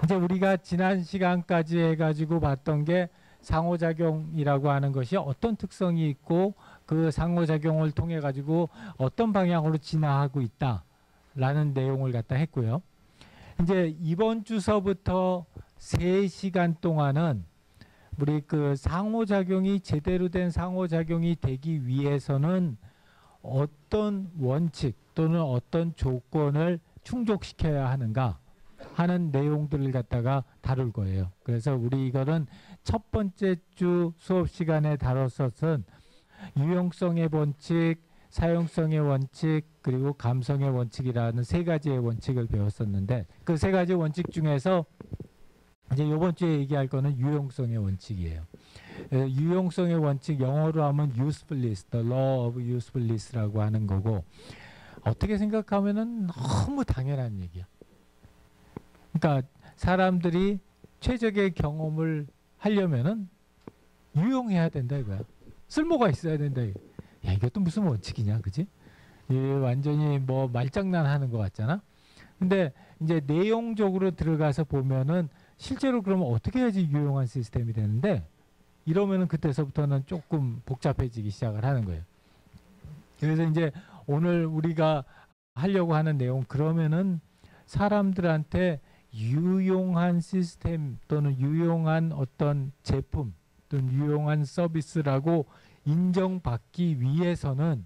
이제 우리가 지난 시간까지 해가지고 봤던 게 상호작용이라고 하는 것이 어떤 특성이 있고 그 상호작용을 통해 가지고 어떤 방향으로 진화하고 있다라는 내용을 갖다 했고요. 이제 이번 주서부터 3시간 동안은 우리 그 상호작용이 제대로 된 상호작용이 되기 위해서는 어떤 원칙 또는 어떤 조건을 충족시켜야 하는가 하는 내용들을 갖다가 다룰 거예요. 그래서 우리 이거는 첫 번째 주 수업 시간에 다뤘었던 유용성의 원칙, 사용성의 원칙, 그리고 감성의 원칙이라는 3가지의 원칙을 배웠었는데 그 3가지 원칙 중에서 이제 이번 주에 얘기할 거는 유용성의 원칙이에요. 유용성의 원칙 영어로 하면 usefulness, the law of usefulness라고 하는 거고 어떻게 생각하면은 너무 당연한 얘기야. 그러니까 사람들이 최적의 경험을 하려면은 유용해야 된다 이거야. 쓸모가 있어야 된다. 야, 이것도 무슨 원칙이냐, 그지? 완전히 뭐 말장난하는 것 같잖아. 근데 이제 내용적으로 들어가서 보면은 실제로 그러면 어떻게 해야지 유용한 시스템이 되는데 이러면은 그때서부터는 조금 복잡해지기 시작을 하는 거예요. 그래서 이제 오늘 우리가 하려고 하는 내용 그러면은 사람들한테 유용한 시스템 또는 유용한 어떤 제품 또는 유용한 서비스라고 인정받기 위해서는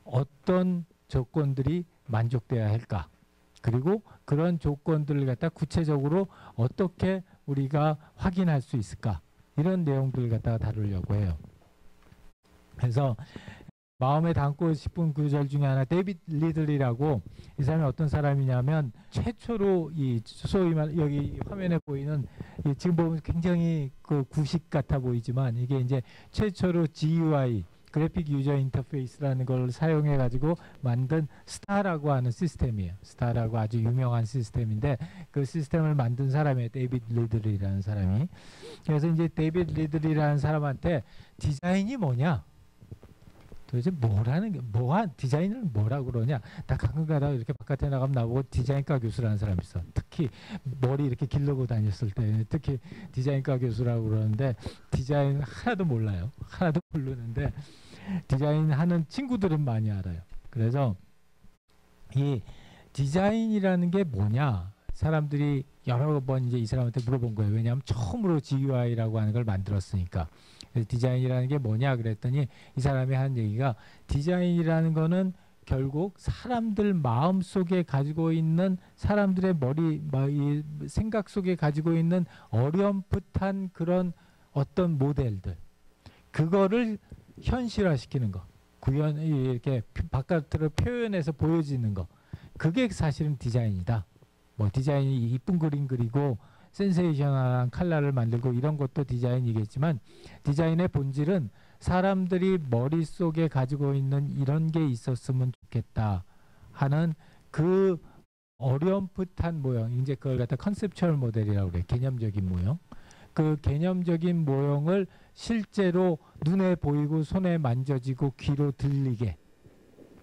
어떤 조건들이 만족돼야 할까? 그리고 그런 조건들을 갖다 구체적으로 어떻게 우리가 확인할 수 있을까? 이런 내용들을 갖다가 다루려고 해요. 그래서 마음에 담고 싶은 구절 중에 하나 데이빗 리들리라고 이 사람이 어떤 사람이냐면 최초로 이 소위 말 여기 화면에 보이는 지금 보면 굉장히 그 구식 같아 보이지만 이게 이제 최초로 GUI 그래픽 유저 인터페이스라는 걸 사용해 가지고 만든 스타라고 하는 시스템이에요. 스타라고 아주 유명한 시스템인데 그 시스템을 만든 사람이에요. 데이빗 리들리라는 사람이. 그래서 이제 데이빗 리들리라는 사람한테 디자인이 뭐냐? 도대체 뭐라는 게 디자인을 뭐라고 그러냐? 나 가끔 가다가 이렇게 바깥에 나가면 나보고 디자인과 교수라는 사람이 있어. 특히 머리 이렇게 기르고 다녔을 때 특히 디자인과 교수라고 그러는데 디자인 하나도 몰라요. 하나도 모르는데 디자인 하는 친구들은 많이 알아요. 그래서 이 디자인이라는 게 뭐냐? 사람들이 여러 번 이제 이 사람한테 물어본 거예요. 왜냐하면 처음으로 GUI라고 하는 걸 만들었으니까. 디자인이라는 게 뭐냐 그랬더니 이 사람이 한 얘기가 디자인이라는 거는 결국 사람들 마음 속에 가지고 있는 사람들의 생각 속에 가지고 있는 어렴풋한 그런 어떤 모델들 그거를 현실화시키는 거 이렇게 바깥으로 표현해서 보여지는 거 그게 사실은 디자인이다. 뭐 디자인이 이쁜 그림 그리고 센세이셔널한 컬러를 만들고 이런 것도 디자인이겠지만 디자인의 본질은 사람들이 머릿속에 가지고 있는 이런 게 있었으면 좋겠다 하는 그 어렴풋한 모형 이제 그걸 갖다 컨셉추얼 모델이라고 그래. 개념적인 모형. 그 개념적인 모형을 실제로 눈에 보이고 손에 만져지고 귀로 들리게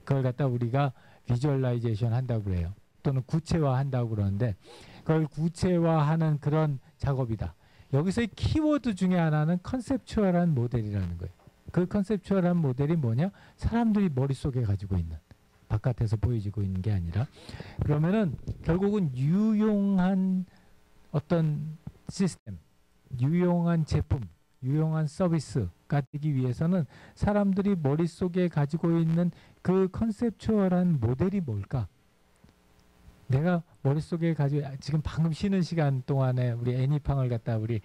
그걸 갖다 우리가 비주얼라이제이션 한다고 그래요. 또는 구체화한다고 그러는데 그걸 구체화하는 그런 작업이다. 여기서의 키워드 중에 하나는 컨셉추얼한 모델이라는 거예요. 그 컨셉추얼한 모델이 뭐냐? 사람들이 머릿속에 가지고 있는 바깥에서 보여지고 있는 게 아니라 그러면은 결국은 유용한 어떤 시스템, 유용한 제품, 유용한 서비스가 되기 위해서는 사람들이 머릿속에 가지고 있는 그 컨셉추얼한 모델이 뭘까? 내가 머릿속에 가지고 지금 방금 쉬는 시간 동안에 우리 애니팡을 갖다 우리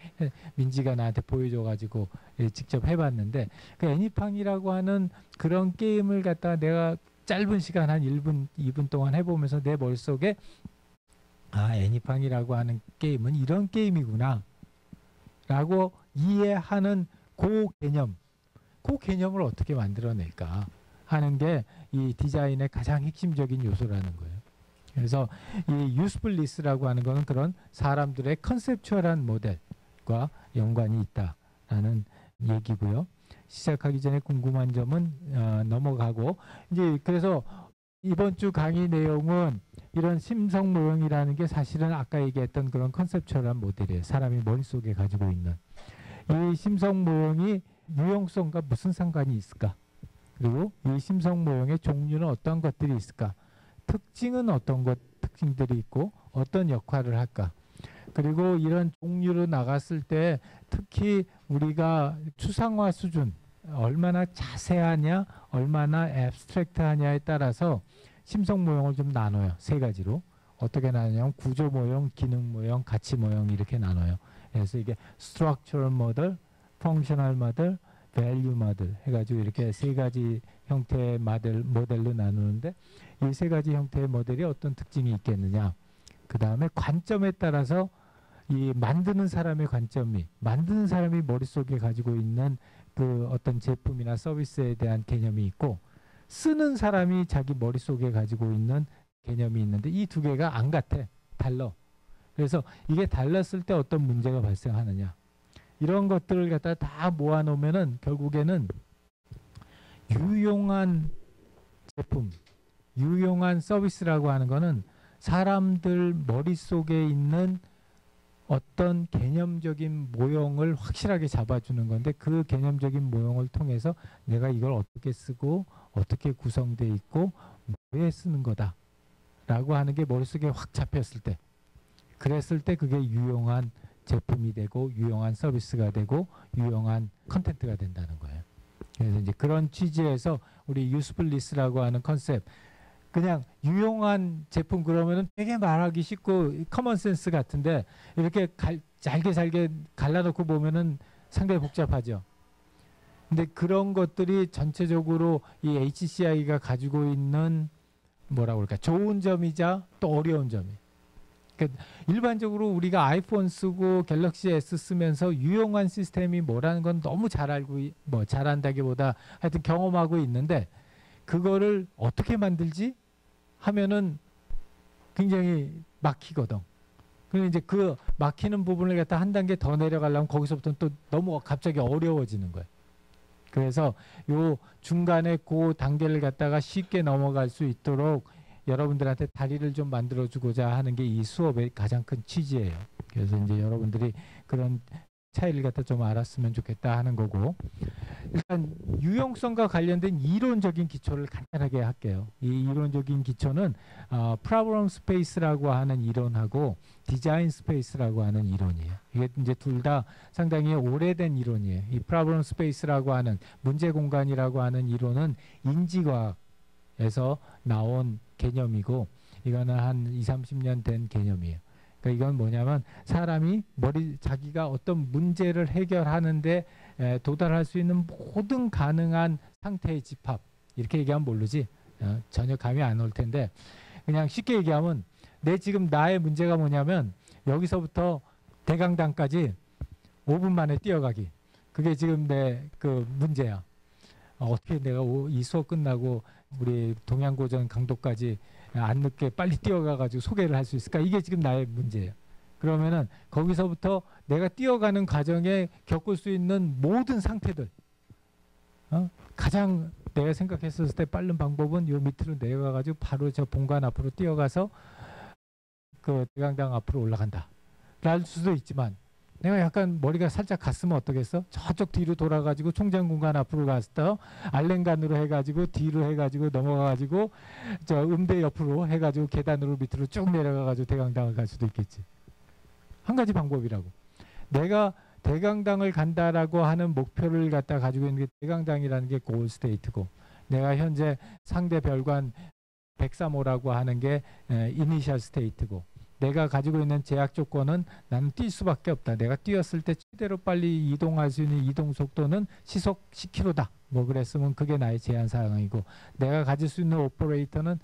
민지가 나한테 보여줘가지고 직접 해봤는데 그 애니팡이라고 하는 그런 게임을 갖다 내가 짧은 시간 한 1분, 2분 동안 해보면서 내 머릿속에 아 애니팡이라고 하는 게임은 이런 게임이구나 라고 이해하는 그 개념을 어떻게 만들어낼까 하는 게 이 디자인의 가장 핵심적인 요소라는 거예요. 그래서 이 usefulness라고 하는 것은 그런 사람들의 컨셉추얼한 모델과 연관이 있다라는 얘기고요. 시작하기 전에 궁금한 점은 넘어가고 이제 그래서 이번 주 강의 내용은 이런 심성 모형이라는 게 사실은 아까 얘기했던 그런 컨셉추얼한 모델이에요. 사람이 머릿속에 가지고 있는. 이 심성 모형이 유형성과 무슨 상관이 있을까? 그리고 이 심성 모형의 종류는 어떤 것들이 있을까? 특징은 어떤 특징들이 있고 어떤 역할을 할까? 그리고 이런 종류로 나갔을 때 특히 우리가 추상화 수준, 얼마나 자세하냐, 얼마나 앱스트랙트하냐에 따라서 심성 모형을 좀 나눠요. 세 가지로. 어떻게 나누냐면 구조 모형, 기능 모형, 가치 모형 이렇게 나눠요. 그래서 이게 structural model, functional model, value model 해가지고 이렇게 세 가지 형태의 모델로 나누는데 이 세 가지 형태의 모델이 어떤 특징이 있겠느냐. 그 다음에 관점에 따라서 이 만드는 사람의 관점이, 만드는 사람이 머릿속에 가지고 있는 그 어떤 제품이나 서비스에 대한 개념이 있고 쓰는 사람이 자기 머릿속에 가지고 있는 개념이 있는데 이 두 개가 안 같아. 달라. 그래서 이게 달랐을 때 어떤 문제가 발생하느냐. 이런 것들을 갖다 다 모아놓으면은 결국에는 유용한 제품, 유용한 서비스라고 하는 거는 사람들 머릿속에 있는 어떤 개념적인 모형을 확실하게 잡아주는 건데 그 개념적인 모형을 통해서 내가 이걸 어떻게 쓰고 어떻게 구성되어 있고 왜 쓰는 거다 라고 하는 게 머릿속에 확 잡혔을 때 그랬을 때 그게 유용한 제품이 되고 유용한 서비스가 되고 유용한 컨텐츠가 된다는 거예요. 그래서 이제 그런 취지에서 우리 유스풀리스라고 하는 컨셉 그냥 유용한 제품 그러면은 되게 말하기 쉽고 커먼센스 같은데 이렇게 잘게 갈라놓고 보면은 상당히 복잡하죠. 근데 그런 것들이 전체적으로 이 HCI가 가지고 있는 뭐라고 그럴까 좋은 점이자 또 어려운 점이. 그러니까 일반적으로 우리가 아이폰 쓰고 갤럭시 S 쓰면서 유용한 시스템이 뭐라는 건 너무 잘 알고 잘 안다기보다 하여튼 경험하고 있는데 그거를 어떻게 만들지 하면은 굉장히 막히거든. 그리고 이제 그 막히는 부분을 갖다 한 단계 더 내려가려면 거기서부터는 또 너무 갑자기 어려워지는 거예요. 그래서 요 중간에 그 단계를 갖다가 쉽게 넘어갈 수 있도록 여러분들한테 다리를 좀 만들어주고자 하는 게 이 수업의 가장 큰 취지예요. 그래서 이제 여러분들이 그런 차이를 갖다 좀 알았으면 좋겠다 하는 거고 일단 유용성과 관련된 이론적인 기초를 간단하게 할게요. 이 이론적인 기초는 프로블럼 스페이스라고 하는 이론하고 디자인 스페이스라고 하는 이론이에요. 이게 이제 둘 다 상당히 오래된 이론이에요. 이 프로블럼 스페이스라고 하는 문제 공간이라고 하는 이론은 인지과학에서 나온 개념이고 이거는 한 20, 30년 된 개념이에요. 그러니까 이건 뭐냐면 사람이 자기가 어떤 문제를 해결하는데 도달할 수 있는 모든 가능한 상태의 집합 이렇게 얘기하면 모르지 전혀 감이 안 올 텐데 그냥 쉽게 얘기하면 지금 나의 문제가 뭐냐면 여기서부터 대강당까지 5분 만에 뛰어가기 그게 지금 내 그 문제야. 어떻게 내가 이 수업 끝나고 우리 동양고전 강도까지 안 늦게 빨리 뛰어가가지고 소개를 할 수 있을까? 이게 지금 나의 문제예요. 그러면은 거기서부터 내가 뛰어가는 과정에 겪을 수 있는 모든 상태들 가장 내가 생각했을 때 빠른 방법은 요 밑으로 내려가가지고 바로 저 본관 앞으로 뛰어가서 그 대강당 앞으로 올라간다. 랄 수도 있지만 내가 약간 머리가 살짝 갔으면 어떻겠어? 저쪽 뒤로 돌아가지고 총장공간 앞으로 갔다 알랭간으로 해가지고 뒤로 해가지고 넘어가가지고 저 음대 옆으로 해가지고 계단으로 밑으로 쭉 내려가가지고 대강당을 갈 수도 있겠지. 한 가지 방법이라고. 내가 대강당을 간다라고 하는 목표를 갖다 가지고 있는 게 대강당이라는 게 고울 스테이트고 내가 현재 상대 별관 103호라고 하는 게 이니셜 스테이트고 내가 가지고 있는 제약 조건은 나는 뛸 수밖에 없다. 내가 뛰었을 때 최대로 빨리 이동할 수 있는 이동 속도는 시속 10km다. 뭐 그랬으면 그게 나의 제한 사항이고 내가 가질 수 있는 오퍼레이터는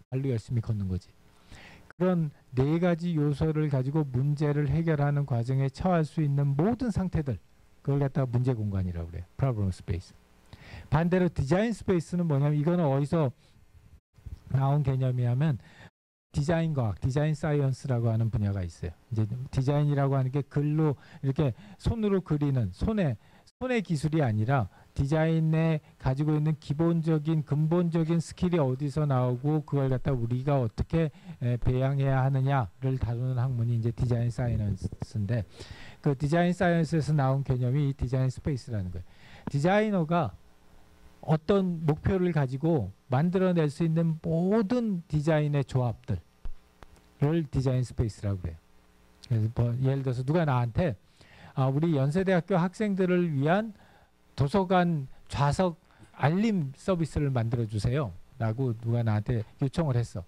발로 열심히 걷는 거지. 그런 네 가지 요소를 가지고 문제를 해결하는 과정에 처할 수 있는 모든 상태들 그걸 갖다가 문제 공간이라고 그래요. 프로블럼 스페이스. 반대로 디자인 스페이스는 뭐냐면 이거는 어디서 나온 개념이냐면 디자인 과학, 디자인 사이언스라고 하는 분야가 있어요. 이제 디자인이라고 하는 게 글로 이렇게 손으로 그리는 손의 기술이 아니라 디자인에 가지고 있는 기본적인 근본적인 스킬이 어디서 나오고 그걸 갖다 우리가 어떻게 배양해야 하느냐를 다루는 학문이 이제 디자인 사이언스인데, 그 디자인 사이언스에서 나온 개념이 디자인 스페이스라는 거예요. 디자이너가 어떤 목표를 가지고 만들어낼 수 있는 모든 디자인의 조합들을 디자인 스페이스라고 그래요. 그래서 뭐 예를 들어서 누가 나한테 우리 연세대학교 학생들을 위한 도서관 좌석 알림 서비스를 만들어 주세요 라고 누가 나한테 요청을 했어.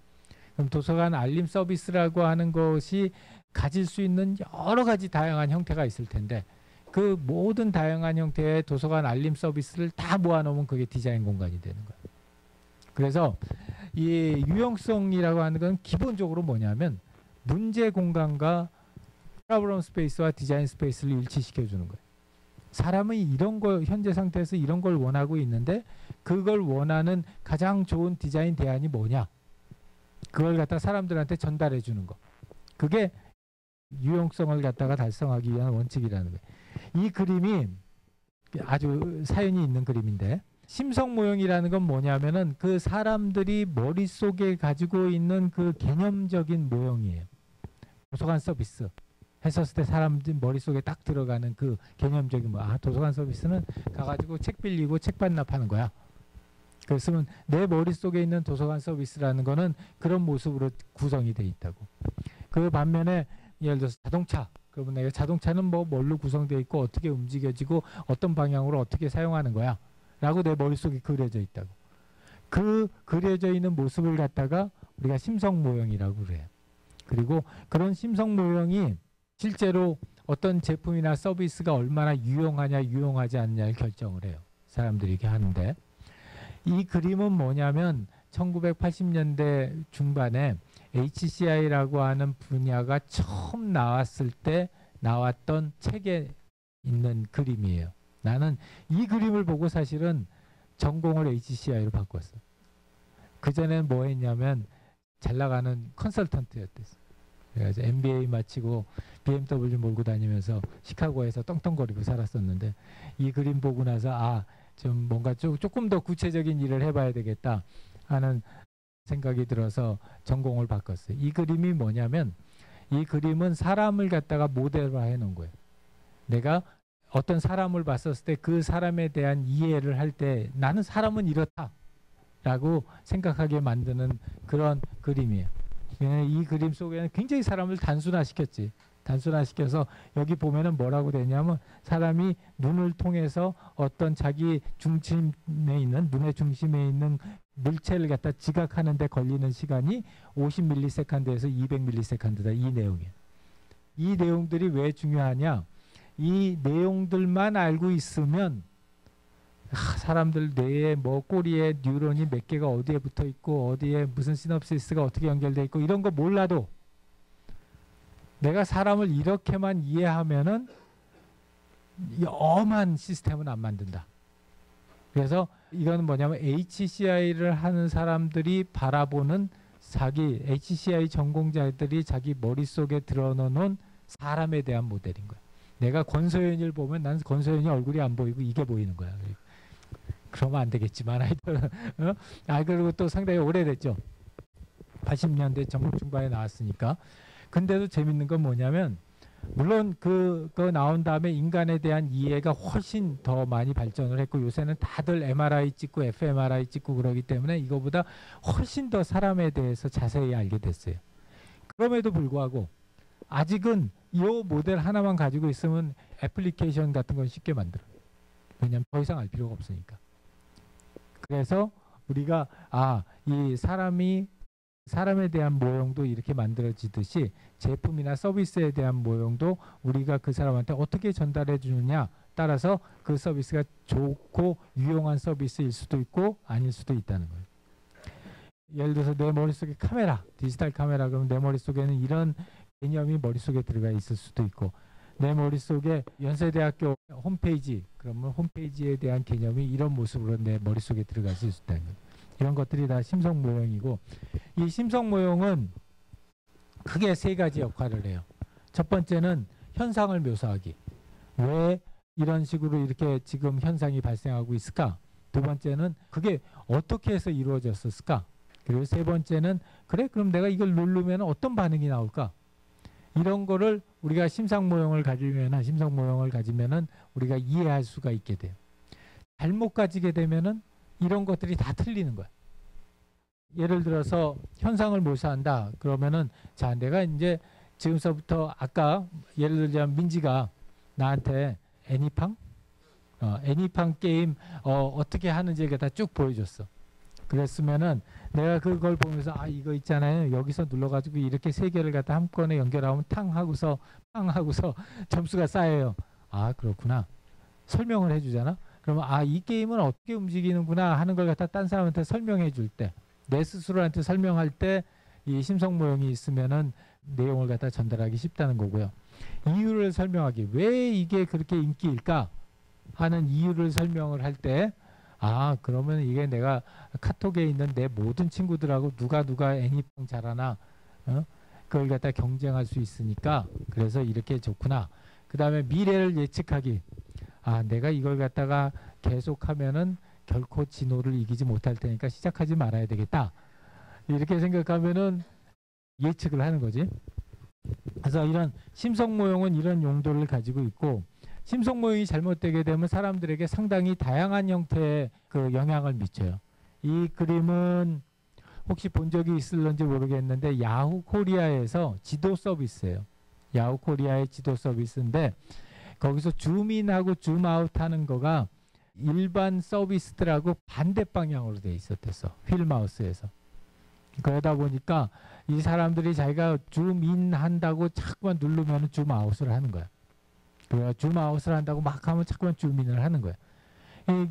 그럼 도서관 알림 서비스라고 하는 것이 가질 수 있는 여러 가지 다양한 형태가 있을 텐데, 그 모든 다양한 형태의 도서관 알림 서비스를 다 모아놓으면 그게 디자인 공간이 되는 거예요. 그래서 이 유형성이라고 하는 건 기본적으로 뭐냐면 문제 공간과 프로블럼 스페이스와 디자인 스페이스를 일치시켜 주는 거예요. 사람은 이런 거 현재 상태에서 이런 걸 원하고 있는데 그걸 원하는 가장 좋은 디자인 대안이 뭐냐, 그걸 갖다 사람들한테 전달해 주는 거, 그게 유용성을 갖다가 달성하기 위한 원칙이라는 거예요. 이 그림이 아주 사연이 있는 그림인데, 심성 모형이라는 건 뭐냐면은 그 사람들이 머릿속에 가지고 있는 그 개념적인 모형이에요. 도서관 서비스 했었을 때 사람들 머릿속에 딱 들어가는 그 개념적인 도서관 서비스는 가가지고 책 빌리고 책 반납하는 거야. 그랬으면 내 머릿속에 있는 도서관 서비스라는 거는 그런 모습으로 구성이 돼 있다고. 그 반면에 예를 들어서 자동차, 그러면 내가 자동차는 뭘로 구성되어 있고 어떻게 움직여지고 어떤 방향으로 어떻게 사용하는 거야 라고 내 머릿속에 그려져 있다고. 그 그려져 있는 모습을 갖다가 우리가 심성 모형이라고 그래요. 그리고 그런 심성 모형이 실제로 어떤 제품이나 서비스가 얼마나 유용하냐 유용하지 않냐를 결정을 해요. 사람들이 이렇게 하는데, 이 그림은 뭐냐면 1980년대 중반에 HCI라고 하는 분야가 처음 나왔을 때 나왔던 책에 있는 그림이에요. 나는 이 그림을 보고 사실은 전공을 HCI로 바꿨어. 그전에는 뭐 했냐면 잘 나가는 컨설턴트였댔어. 그래서 MBA 마치고 BMW 몰고 다니면서 시카고에서 떵떵거리고 살았었는데, 이 그림 보고 나서 좀 뭔가 조금 더 구체적인 일을 해봐야 되겠다 하는 생각이 들어서 전공을 바꿨어요. 이 그림이 뭐냐면, 이 그림은 사람을 갖다가 모델화 해놓은 거예요. 내가 어떤 사람을 봤었을 때 그 사람에 대한 이해를 할 때 나는 사람은 이렇다 라고 생각하게 만드는 그런 그림이에요. 이 그림 속에는 굉장히 사람을 단순화시켰지. 단순화시켜서 여기 보면은 뭐라고 되냐면, 사람이 눈을 통해서 어떤 자기 중심에 있는, 눈의 중심에 있는 물체를 갖다 지각하는 데 걸리는 시간이 50ms에서 200ms다. 이 내용이에요. 이 내용들이 왜 중요하냐, 이 내용들만 알고 있으면 사람들 뇌에 꼬리에 뉴런이 몇 개가 어디에 붙어 있고 어디에 무슨 시놉시스가 어떻게 연결돼 있고 이런 거 몰라도 내가 사람을 이렇게만 이해하면은 엄한 시스템은 안 만든다. 그래서 이거는 뭐냐면 HCI를 하는 사람들이 바라보는 HCI 전공자들이 자기 머릿속에 들어놓은 사람에 대한 모델인 거야. 내가 권소연이를 보면 난 권소연이 얼굴이 안 보이고 이게 보이는 거야. 그러면 안 되겠지만 하여튼 그리고 또 상당히 오래됐죠. 80년대 중반에 나왔으니까. 근데도 재밌는 건 뭐냐면, 물론 그거 나온 다음에 인간에 대한 이해가 훨씬 더 많이 발전을 했고, 요새는 다들 MRI 찍고 fMRI 찍고 그러기 때문에 이거보다 훨씬 더 사람에 대해서 자세히 알게 됐어요. 그럼에도 불구하고 아직은 이 모델 하나만 가지고 있으면 애플리케이션 같은 건 쉽게 만들어요. 왜냐하면 더 이상 알 필요가 없으니까. 그래서 우리가 이 사람에 대한 모형도 이렇게 만들어지듯이 제품이나 서비스에 대한 모형도 우리가 그 사람한테 어떻게 전달해 주느냐 따라서 그 서비스가 좋고 유용한 서비스일 수도 있고 아닐 수도 있다는 거예요. 예를 들어서 내 머릿속에 카메라, 디지털 카메라, 그러면 내 머릿속에는 이런 개념이 머릿속에 들어가 있을 수도 있고, 내 머릿속에 연세대학교 홈페이지, 그러면 홈페이지에 대한 개념이 이런 모습으로 내 머릿속에 들어갈 수 있다는 거예요. 이런 것들이 다 심성 모형이고, 이 심성 모형은 크게 세 가지 역할을 해요. 첫 번째는 현상을 묘사하기. 왜 이런 식으로 이렇게 지금 현상이 발생하고 있을까? 두 번째는 그게 어떻게 해서 이루어졌을까? 그리고 세 번째는 그래 그럼 내가 이걸 누르면 어떤 반응이 나올까? 이런 거를 우리가 심상 모형을 가지면은 우리가 이해할 수가 있게 돼요. 잘못 가지게 되면은 이런 것들이 다 틀리는 거야. 예를 들어서 현상을 묘사한다. 그러면은 자 내가 이제 지금서부터 아까 예를 들자면 민지가 나한테 애니팡 게임 어떻게 하는지 갖다 쭉 보여줬어. 그랬으면은 내가 그걸 보면서 아 이거 있잖아요. 여기서 눌러가지고 이렇게 세 개를 갖다 한꺼번에 연결하면 탕 하고서 점수가 쌓여요. 아 그렇구나. 설명을 해주잖아. 그러면 아 이 게임은 어떻게 움직이는구나 하는 걸 갖다 딴 사람한테 설명해 줄 때, 내 스스로한테 설명할 때 이 심성 모형이 있으면은 내용을 갖다 전달하기 쉽다는 거고요. 이유를 설명하기, 왜 이게 그렇게 인기일까 하는 이유를 설명을 할 때 아 그러면 이게 내가 카톡에 있는 내 모든 친구들하고 누가 애니팡 잘하나 그걸 갖다 경쟁할 수 있으니까 그래서 이렇게 좋구나. 그 다음에 미래를 예측하기. 아 내가 이걸 갖다가 계속하면은 결코 진호를 이기지 못할 테니까 시작하지 말아야 되겠다. 이렇게 생각하면은 예측을 하는 거지. 그래서 이런 심성 모형은 이런 용도를 가지고 있고, 심성 모형이 잘못되게 되면 사람들에게 상당히 다양한 형태의 그 영향을 미쳐요. 이 그림은 혹시 본 적이 있을런지 모르겠는데 야후 코리아에서 지도 서비스예요. 야후 코리아의 지도 서비스인데 거기서 줌인하고 줌아웃 하는 거가 일반 서비스들하고 반대 방향으로 돼 있었댔어. 휠 마우스에서. 그러다 보니까 이 사람들이 자기가 줌인 한다고 자꾸만 누르면 줌아웃을 하는 거야. 그래 줌아웃을 한다고 막 하면 자꾸만 줌인을 하는 거야.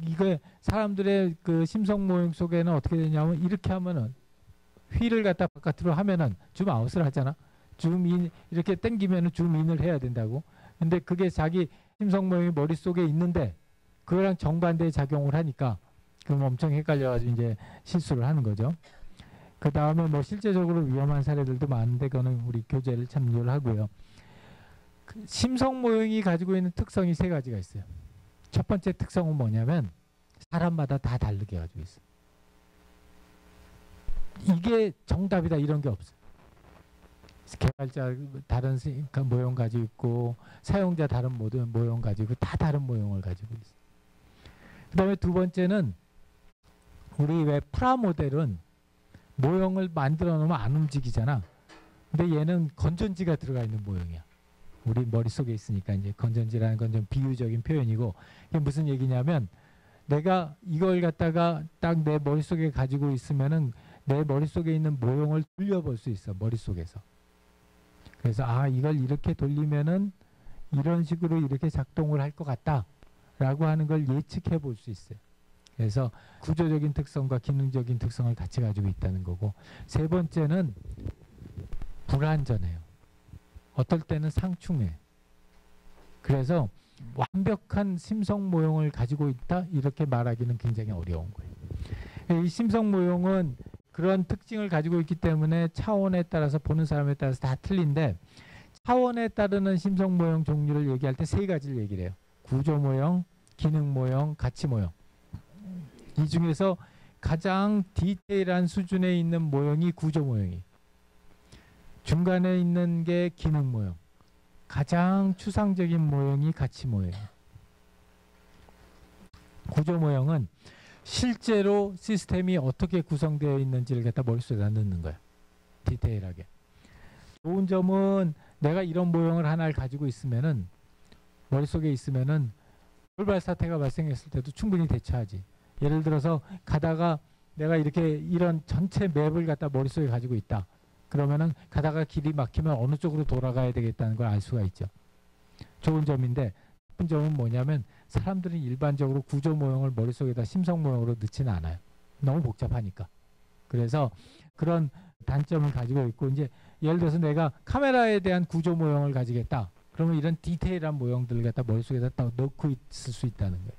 이게 사람들의 그 심성 모형 속에는 어떻게 되냐면 이렇게 하면은 휠을 갖다 바깥으로 하면은 줌아웃을 하잖아. 줌인 이렇게 당기면은 줌인을 해야 된다고. 근데 그게 자기 심성 모형이 머릿속에 있는데 그거랑 정반대의 작용을 하니까 그럼 엄청 헷갈려가지고 이제 실수를 하는 거죠. 그 다음에 뭐 실제적으로 위험한 사례들도 많은데 그거는 우리 교재를 참조를 하고요. 그 심성 모형이 가지고 있는 특성이 세 가지가 있어요. 첫 번째 특성은 뭐냐면 사람마다 다 다르게 가지고 있어요. 이게 정답이다 이런 게 없어요. 개발자 다른 모형 가지고 있고 사용자 다른 모형 가지고 다 다른 모형을 가지고 있어요. 그 다음에 두 번째는 우리 왜 프라모델은 모형을 만들어 놓으면 안 움직이잖아. 근데 얘는 건전지가 들어가 있는 모형이야. 우리 머릿속에 있으니까 이제 건전지라는 건 좀 비유적인 표현이고 이게 무슨 얘기냐면 내가 이걸 갖다가 딱 내 머릿속에 가지고 있으면은 내 머릿속에 있는 모형을 돌려볼 수 있어. 머릿속에서. 그래서 아 이걸 이렇게 돌리면은 이런 식으로 이렇게 작동을 할 것 같다 라고 하는 걸 예측해 볼 수 있어요. 그래서 구조적인 특성과 기능적인 특성을 같이 가지고 있다는 거고, 세 번째는 불완전해요. 어떨 때는 상충해. 그래서 완벽한 심성 모형을 가지고 있다 이렇게 말하기는 굉장히 어려운 거예요. 이 심성 모형은 그런 특징을 가지고 있기 때문에 차원에 따라서 보는 사람에 따라서 다 틀린데 차원에 따르는 심성 모형 종류를 얘기할 때 세 가지를 얘기를 해요. 구조 모형, 기능 모형, 가치 모형. 이 중에서 가장 디테일한 수준에 있는 모형이 구조 모형이, 중간에 있는 게 기능 모형, 가장 추상적인 모형이 가치 모형이에요. 구조 모형은 실제로 시스템이 어떻게 구성되어 있는지를 갖다 머릿속에다 넣는 거야. 디테일하게. 좋은 점은 내가 이런 모형을 하나를 가지고 있으면은 머릿속에 있으면은 돌발 사태가 발생했을 때도 충분히 대처하지. 예를 들어서 가다가 내가 이렇게 이런 전체 맵을 갖다 머릿속에 가지고 있다. 그러면은 가다가 길이 막히면 어느 쪽으로 돌아가야 되겠다는 걸 알 수가 있죠. 좋은 점인데 나쁜 점은 뭐냐면 사람들은 일반적으로 구조 모형을 머릿속에다 심성 모형으로 넣지는 않아요. 너무 복잡하니까. 그래서 그런 단점을 가지고 있고 이제 예를 들어서 내가 카메라에 대한 구조 모형을 가지겠다. 그러면 이런 디테일한 모형들을 갖다 머릿속에다 넣고 있을 수 있다는 거예요.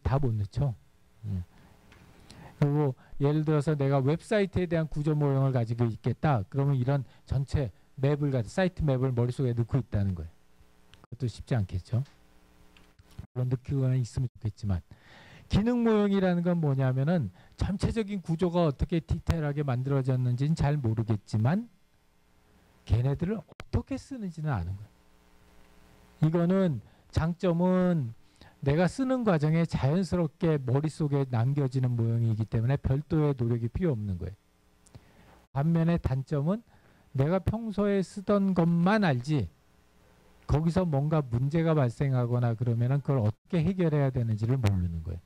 다 못 넣죠. 그리고 예를 들어서 내가 웹사이트에 대한 구조 모형을 가지고 있겠다. 그러면 이런 전체 맵을 사이트 맵을 머릿속에 넣고 있다는 거예요. 것도 쉽지 않겠죠. 물론 느끼거나 있으면 좋겠지만 기능 모형이라는 건 뭐냐면은 전체적인 구조가 어떻게 디테일하게 만들어졌는지는 잘 모르겠지만 걔네들을 어떻게 쓰는지는 아는 거예요. 이거는 장점은 내가 쓰는 과정에 자연스럽게 머릿속에 남겨지는 모형이기 때문에 별도의 노력이 필요 없는 거예요. 반면에 단점은 내가 평소에 쓰던 것만 알지 거기서 뭔가 문제가 발생하거나 그러면은 그걸 어떻게 해결해야 되는지를 모르는 거예요.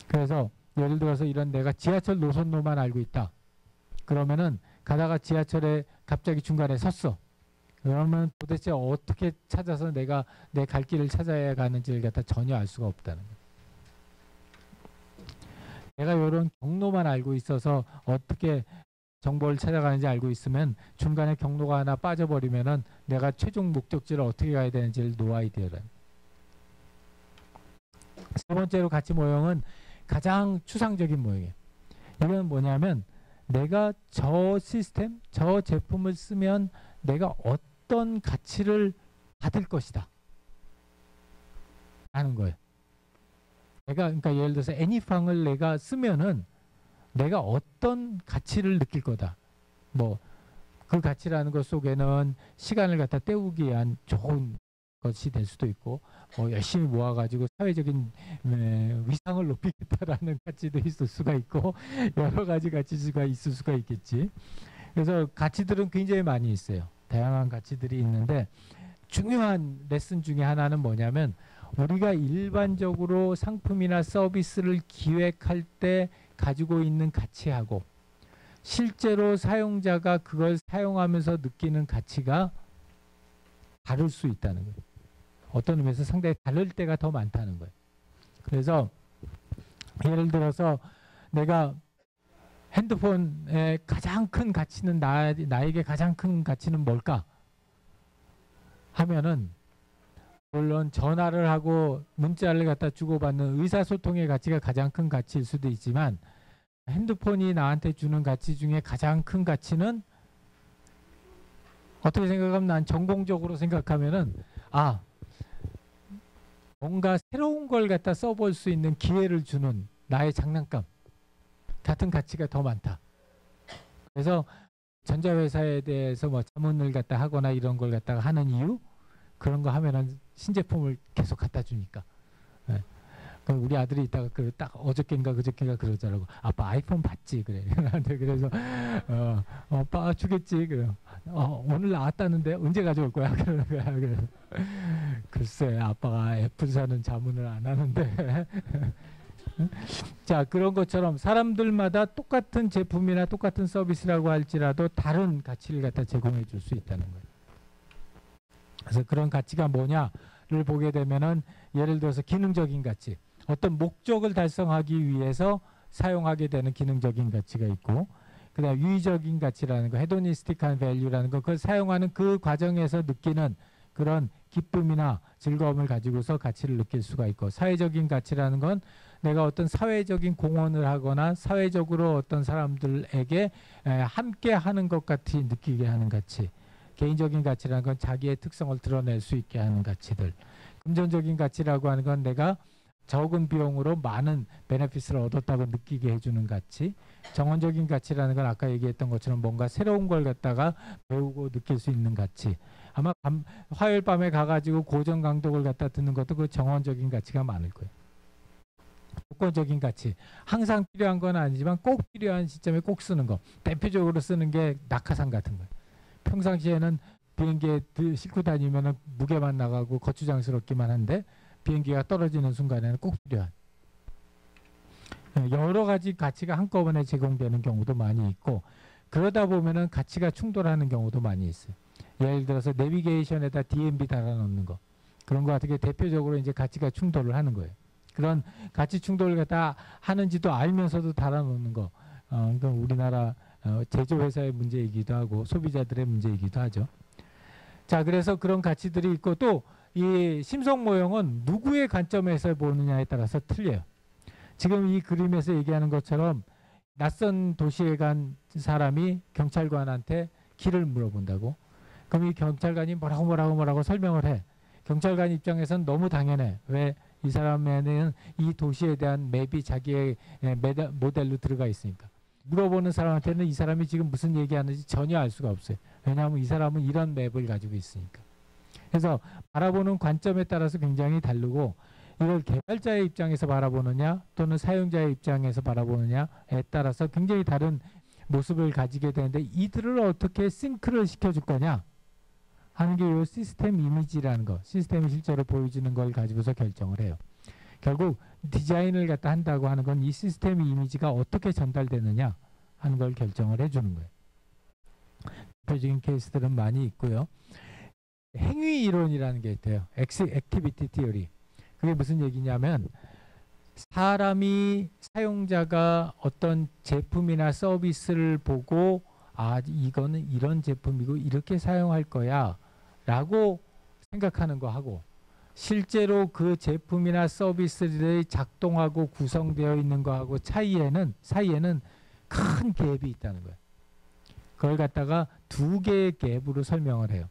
그래서 예를 들어서 이런 내가 지하철 노선로만 알고 있다. 그러면은 가다가 지하철에 갑자기 중간에 섰어. 그러면 도대체 어떻게 찾아서 내가 내 갈 길을 찾아야 가는지를 갖다 전혀 알 수가 없다는 거예요. 내가 이런 경로만 알고 있어서 어떻게 정보를 찾아가는지 알고 있으면 중간에 경로가 하나 빠져버리면은 내가 최종 목적지를 어떻게 가야 되는지를 노 아이디어라는. 세 번째로 가치 모형은 가장 추상적인 모형이에요. 이건 뭐냐면 내가 저 시스템, 저 제품을 쓰면 내가 어떤 가치를 받을 것이다 하는 거예요. 내가 그러니까 예를 들어서 애니팡을 내가 쓰면은 내가 어떤 가치를 느낄 거다. 뭐 그 가치라는 것 속에는 시간을 갖다 때우기 위한 좋은 것이 될 수도 있고 열심히 모아가지고 사회적인 위상을 높이겠다라는 가치도 있을 수가 있고 여러 가지 가치가 있을 수가 있겠지. 그래서 가치들은 굉장히 많이 있어요. 다양한 가치들이 있는데 중요한 레슨 중에 하나는 뭐냐면 우리가 일반적으로 상품이나 서비스를 기획할 때 가지고 있는 가치하고 실제로 사용자가 그걸 사용하면서 느끼는 가치가 다를 수 있다는 거예요. 어떤 의미에서 상당히 다를 때가 더 많다는 거예요. 그래서 예를 들어서 내가 핸드폰의 가장 큰 가치는 나에게 가장 큰 가치는 뭘까? 하면은 물론 전화를 하고 문자를 갖다 주고받는 의사소통의 가치가 가장 큰 가치일 수도 있지만 핸드폰이 나한테 주는 가치 중에 가장 큰 가치는 어떻게 생각하면 난 전공적으로 생각하면은 뭔가 새로운 걸 갖다 써볼 수 있는 기회를 주는 나의 장난감 같은 가치가 더 많다. 그래서 전자회사에 대해서 뭐 자문을 갖다 하거나 이런 걸 갖다가 하는 이유 그런 거 하면은 신제품을 계속 갖다 주니까. 네. 우리 아들이 이따가 딱 어저께인가 그저께인가 그러더라고. 아빠 아이폰 봤지? 그래. 그래서 아빠 주겠지. 그래. 오늘 나왔다는데 언제 가져올 거야? 그러는 거야. 그래서 글쎄 아빠가 애플사는 자문을 안 하는데. 자 그런 것처럼 사람들마다 똑같은 제품이나 똑같은 서비스라고 할지라도 다른 가치를 갖다 제공해 줄 수 있다는 거예요. 그래서 그런 가치가 뭐냐를 보게 되면은 예를 들어서 기능적인 가치, 어떤 목적을 달성하기 위해서 사용하게 되는 기능적인 가치가 있고, 그다음 유의적인 가치라는 거, 헤도니스틱한 밸류라는 거, 그걸 사용하는 그 과정에서 느끼는 그런 기쁨이나 즐거움을 가지고서 가치를 느낄 수가 있고, 사회적인 가치라는 건 내가 어떤 사회적인 공헌을 하거나 사회적으로 어떤 사람들에게 함께 하는 것 같이 느끼게 하는 가치. 개인적인 가치라는 건 자기의 특성을 드러낼 수 있게 하는 가치들. 금전적인 가치라고 하는 건 내가 적은 비용으로 많은 베네핏을 얻었다고 느끼게 해주는 가치. 정원적인 가치라는 건 아까 얘기했던 것처럼 뭔가 새로운 걸 갖다가 배우고 느낄 수 있는 가치. 아마 화요일 밤에 가가지고 고전 강독을 갖다 듣는 것도 그 정원적인 가치가 많을 거예요. 조건적인 가치. 항상 필요한 건 아니지만 꼭 필요한 시점에 꼭 쓰는 거. 대표적으로 쓰는 게 낙하산 같은 거예요. 평상시에는 비행기에 싣고 다니면 무게만 나가고 거추장스럽기만 한데 비행기가 떨어지는 순간에는 꼭 필요한 여러 가지 가치가 한꺼번에 제공되는 경우도 많이 있고, 그러다 보면은 가치가 충돌하는 경우도 많이 있어요. 예를 들어서 내비게이션에다 DMB 달아놓는 거, 그런 거 같은 게 대표적으로 이제 가치가 충돌을 하는 거예요. 그런 가치 충돌을 갖다 하는지도 알면서도 달아놓는 거, 그러니까 우리나라 제조회사의 문제이기도 하고 소비자들의 문제이기도 하죠. 자, 그래서 그런 가치들이 있고, 또 이 심성 모형은 누구의 관점에서 보느냐에 따라서 틀려요. 지금 이 그림에서 얘기하는 것처럼 낯선 도시에 간 사람이 경찰관한테 길을 물어본다고. 그럼 이 경찰관이 뭐라고 설명을 해. 경찰관 입장에서는 너무 당연해. 왜? 이 사람에는 이 도시에 대한 맵이 자기의 모델로 들어가 있으니까. 물어보는 사람한테는 이 사람이 지금 무슨 얘기하는지 전혀 알 수가 없어요. 왜냐하면 이 사람은 이런 맵을 가지고 있으니까. 그래서 바라보는 관점에 따라서 굉장히 다르고, 이걸 개발자의 입장에서 바라보느냐 또는 사용자의 입장에서 바라보느냐에 따라서 굉장히 다른 모습을 가지게 되는데, 이들을 어떻게 싱크를 시켜줄 거냐 하는 게 이 시스템 이미지라는 거, 시스템이 실제로 보여주는 걸 가지고서 결정을 해요. 결국 디자인을 갖다 한다고 하는 건 이 시스템 이미지가 어떻게 전달되느냐 하는 걸 결정을 해주는 거예요. 대표적인 케이스들은 많이 있고요. 행위 이론이라는 게 있대요. 액티비티 티어리. 그게 무슨 얘기냐면, 사람이, 사용자가 어떤 제품이나 서비스를 보고 아, 이거는 이런 제품이고 이렇게 사용할 거야 라고 생각하는 거하고, 실제로 그 제품이나 서비스들이 작동하고 구성되어 있는 거하고 사이에는 큰 갭이 있다는 거예요. 그걸 갖다가 두 개의 갭으로 설명을 해요.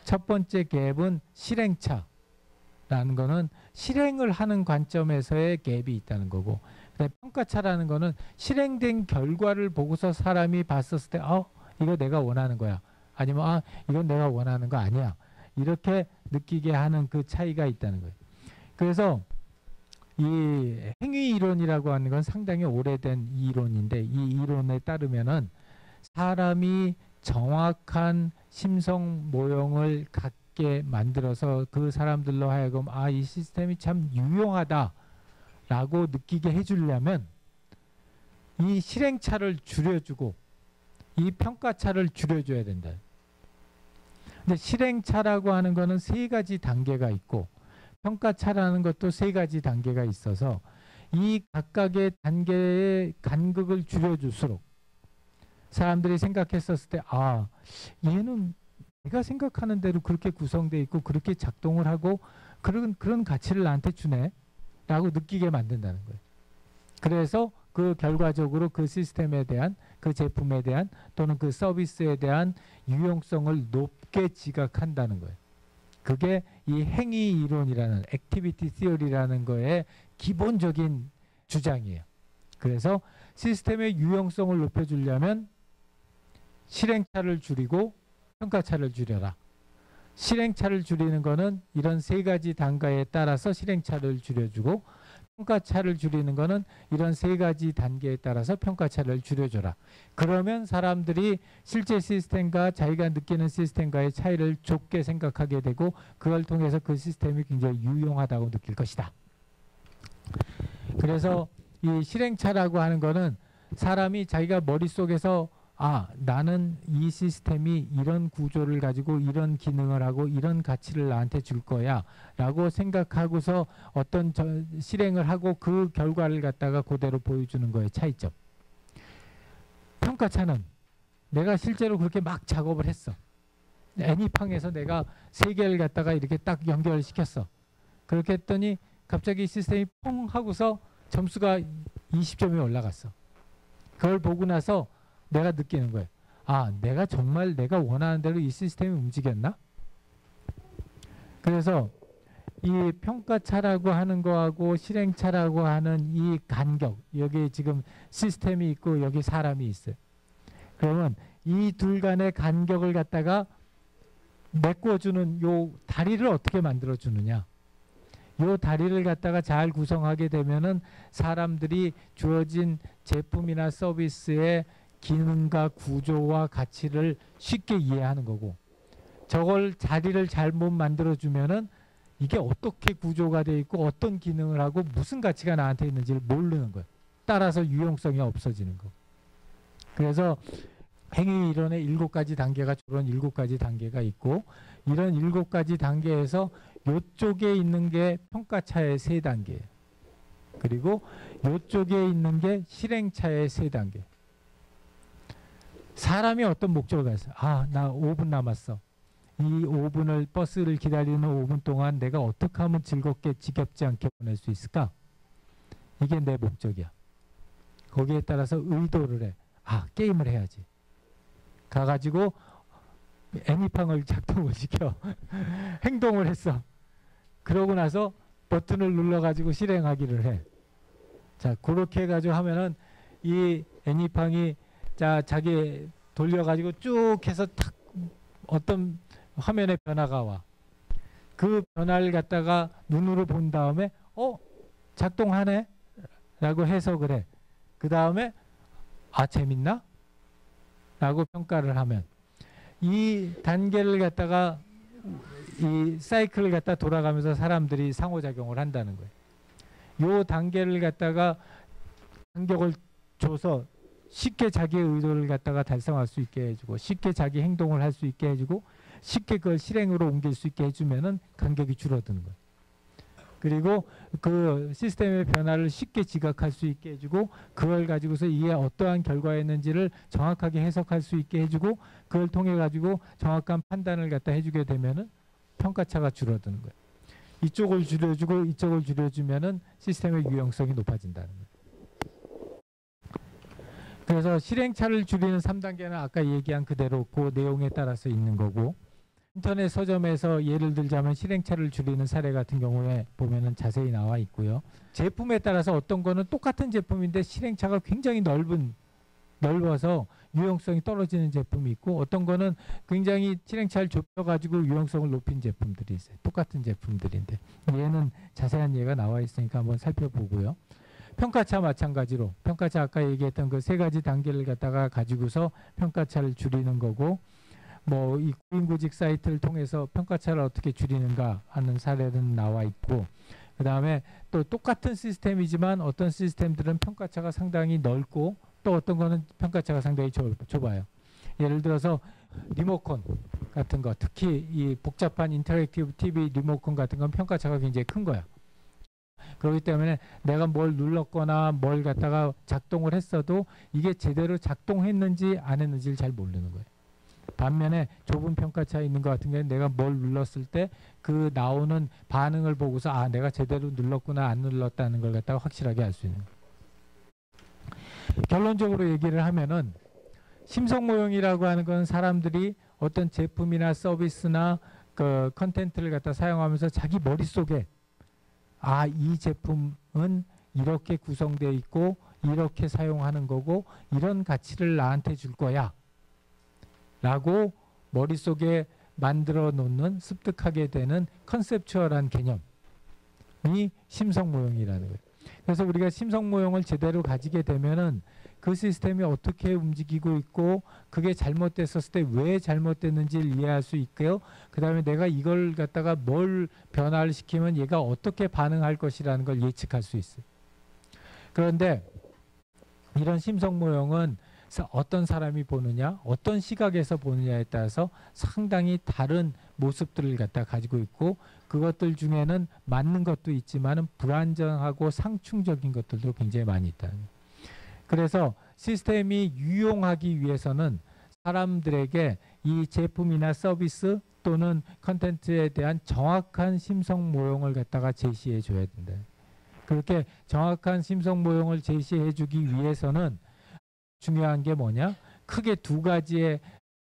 첫 번째 갭은 실행차라는 거는 실행을 하는 관점에서의 갭이 있다는 거고, 평가차라는 거는 실행된 결과를 보고서 사람이 봤었을 때 이거 내가 원하는 거야, 아니면 이건 내가 원하는 거 아니야, 이렇게 느끼게 하는 그 차이가 있다는 거예요. 그래서 이 행위 이론이라고 하는 건 상당히 오래된 이론인데, 이 이론에 따르면은 사람이 정확한 심성 모형을 갖게 만들어서 그 사람들로 하여금 이 시스템이 참 유용하다 라고 느끼게 해주려면 이 실행차를 줄여주고 이 평가차를 줄여줘야 된다. 근데 실행차라고 하는 거는 세 가지 단계가 있고, 평가차라는 것도 세 가지 단계가 있어서 이 각각의 단계의 간극을 줄여줄수록 사람들이 생각했었을 때 얘는 내가 생각하는 대로 그렇게 구성되어 있고 그렇게 작동을 하고 그런 가치를 나한테 주네 라고 느끼게 만든다는 거예요. 그래서 그 결과적으로 그 시스템에 대한, 그 제품에 대한 또는 그 서비스에 대한 유용성을 높게 지각한다는 거예요. 그게 이 행위 이론이라는, 액티비티 시어리라는 거의 기본적인 주장이에요. 그래서 시스템의 유용성을 높여주려면 실행차를 줄이고 평가차를 줄여라. 실행차를 줄이는 거는 이런 세 가지 단계에 따라서 실행차를 줄여주고, 평가차를 줄이는 거는 이런 세 가지 단계에 따라서 평가차를 줄여줘라. 그러면 사람들이 실제 시스템과 자기가 느끼는 시스템과의 차이를 좁게 생각하게 되고, 그걸 통해서 그 시스템이 굉장히 유용하다고 느낄 것이다. 그래서 이 실행차라고 하는 거는 사람이 자기가 머릿속에서 나는 이 시스템이 이런 구조를 가지고 이런 기능을 하고 이런 가치를 나한테 줄 거야 라고 생각하고서 어떤 실행을 하고 그 결과를 갖다가 그대로 보여주는 거의 차이점. 평가차는 내가 실제로 그렇게 막 작업을 했어. 애니팡에서 내가 세 개를 갖다가 이렇게 딱 연결을 시켰어. 그렇게 했더니 갑자기 시스템이 퐁 하고서 점수가 20점이 올라갔어. 그걸 보고 나서 내가 느끼는 거예요. 내가 정말 내가 원하는 대로 이 시스템이 움직였나? 그래서 이 평가차라고 하는 거하고 실행차라고 하는 이 간격, 여기 지금 시스템이 있고 여기 사람이 있어요. 그러면 이 둘 간의 간격을 갖다가 메꿔주는 요 다리를 어떻게 만들어주느냐. 요 다리를 갖다가 잘 구성하게 되면은 사람들이 주어진 제품이나 서비스의 기능과 구조와 가치를 쉽게 이해하는 거고, 저걸 자리를 잘못 만들어주면은 이게 어떻게 구조가 되어 있고 어떤 기능을 하고 무슨 가치가 나한테 있는지를 모르는 거예요. 따라서 유용성이 없어지는 거. 그래서 행위 이론의 7가지 단계가, 저런 7가지 단계가 있고, 이런 7가지 단계에서 이쪽에 있는 게 평가차의 3단계, 그리고 이쪽에 있는 게 실행차의 3단계. 사람이 어떤 목적을 가졌어요. 나 5분 남았어. 이 5분을, 버스를 기다리는 5분 동안 내가 어떻게 하면 즐겁게 지겹지 않게 보낼 수 있을까? 이게 내 목적이야. 거기에 따라서 의도를 해. 게임을 해야지. 가가지고 애니팡을 작동을 시켜 행동을 했어. 그러고 나서 버튼을 눌러가지고 실행하기를 해. 자, 그렇게 해가지고 하면은 이 애니팡이 자 자기 돌려가지고 쭉 해서 탁 어떤 화면에 변화가 와. 그 변화를 갖다가 눈으로 본 다음에 작동하네 라고 해석을 해. 그 다음에 재밌나? 라고 평가를 하면 이 단계를 갖다가 이 사이클을 갖다 돌아가면서 사람들이 상호작용을 한다는 거예요. 요 단계를 갖다가 간격을 줘서 쉽게 자기의 의도를 갖다가 달성할 수 있게 해주고 쉽게 자기 행동을 할 수 있게 해주고 쉽게 그걸 실행으로 옮길 수 있게 해주면은 간격이 줄어드는 거예요. 그리고 그 시스템의 변화를 쉽게 지각할 수 있게 해주고 그걸 가지고서 이게 어떠한 결과였는지를 정확하게 해석할 수 있게 해주고 그걸 통해 가지고 정확한 판단을 갖다 해주게 되면은 평가차가 줄어드는 거예요. 이쪽을 줄여주고 이쪽을 줄여주면은 시스템의 유용성이 높아진다는 거예요. 그래서 실행차를 줄이는 3단계는 아까 얘기한 그대로 그 내용에 따라서 있는 거고 인터넷 서점에서 예를 들자면 실행차를 줄이는 사례 같은 경우에 보면은 자세히 나와 있고요. 제품에 따라서 어떤 거는 똑같은 제품인데 실행차가 굉장히 넓어서 유용성이 떨어지는 제품이 있고 어떤 거는 굉장히 실행차를 좁혀가지고 유용성을 높인 제품들이 있어요. 똑같은 제품들인데 얘는 자세한 예가 나와 있으니까 한번 살펴보고요. 평가차 마찬가지로 평가차 아까 얘기했던 그 3가지 단계를 갖다가 가지고서 평가차를 줄이는 거고 뭐 이 구인구직 사이트를 통해서 평가차를 어떻게 줄이는가 하는 사례는 나와 있고 그 다음에 또 똑같은 시스템이지만 어떤 시스템들은 평가차가 상당히 넓고 또 어떤 거는 평가차가 상당히 좁아요. 예를 들어서 리모컨 같은 거 특히 이 복잡한 인터랙티브 TV 리모컨 같은 건 평가차가 굉장히 큰 거야. 그렇기 때문에 내가 뭘 눌렀거나 뭘 갖다가 작동을 했어도 이게 제대로 작동했는지 안 했는지를 잘 모르는 거예요. 반면에 좁은 평가차 있는 것 같은 경우는 내가 뭘 눌렀을 때 그 나오는 반응을 보고서 내가 제대로 눌렀구나 안 눌렀다는 걸 갖다가 확실하게 알 수 있는 거예요. 결론적으로 얘기를 하면은 심성모형이라고 하는 건 사람들이 어떤 제품이나 서비스나 그 컨텐츠를 갖다 사용하면서 자기 머릿속에 이 제품은 이렇게 구성되어 있고 이렇게 사용하는 거고 이런 가치를 나한테 줄 거야 라고 머릿속에 만들어 놓는 습득하게 되는 컨셉추얼한 개념이 심성모형이라는 거예요. 그래서 우리가 심성모형을 제대로 가지게 되면은 그 시스템이 어떻게 움직이고 있고 그게 잘못됐었을 때 왜 잘못됐는지를 이해할 수 있고요. 그 다음에 내가 이걸 갖다가 뭘 변화를 시키면 얘가 어떻게 반응할 것이라는 걸 예측할 수 있어요. 그런데 이런 심성모형은 어떤 사람이 보느냐 어떤 시각에서 보느냐에 따라서 상당히 다른 모습들을 갖다 가지고 있고 그것들 중에는 맞는 것도 있지만 불안정하고 상충적인 것들도 굉장히 많이 있다는 거예요. 그래서 시스템이 유용하기 위해서는 사람들에게 이 제품이나 서비스 또는 컨텐츠에 대한 정확한 심성 모형을 갖다가 제시해 줘야 된다. 그렇게 정확한 심성 모형을 제시해 주기 위해서는 중요한 게 뭐냐? 크게 2가지의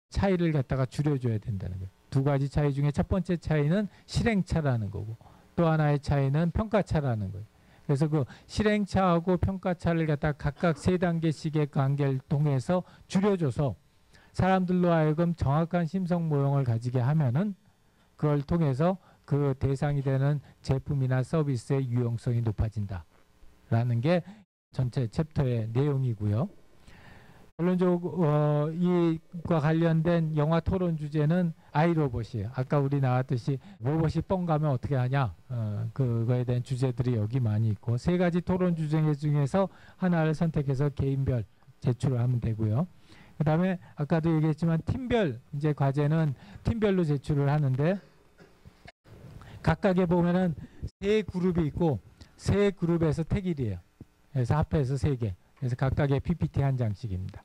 차이를 갖다가 줄여줘야 된다는 거예요. 2가지 차이 중에 첫 번째 차이는 실행차라는 거고 또 하나의 차이는 평가차라는 거예요. 그래서 그 실행차하고 평가차를 갖다 각각 3단계씩의 관계를 통해서 줄여줘서 사람들로 하여금 정확한 심성 모형을 가지게 하면은 그걸 통해서 그 대상이 되는 제품이나 서비스의 유용성이 높아진다라는 게 전체 챕터의 내용이고요. 결론적으로 이과 관련된 영화 토론 주제는 아이로봇이에요. 아까 우리 나왔듯이 로봇이 뻥 가면 어떻게 하냐 그거에 대한 주제들이 여기 많이 있고 3가지 토론 주제 중에서 하나를 선택해서 개인별 제출을 하면 되고요. 그 다음에 아까도 얘기했지만 팀별 이제 과제는 팀별로 제출을 하는데 각각에 보면은 3그룹이 있고 3그룹에서 택일이에요. 그래서 합해서 3개. 그래서 각각의 PPT 한 장씩입니다.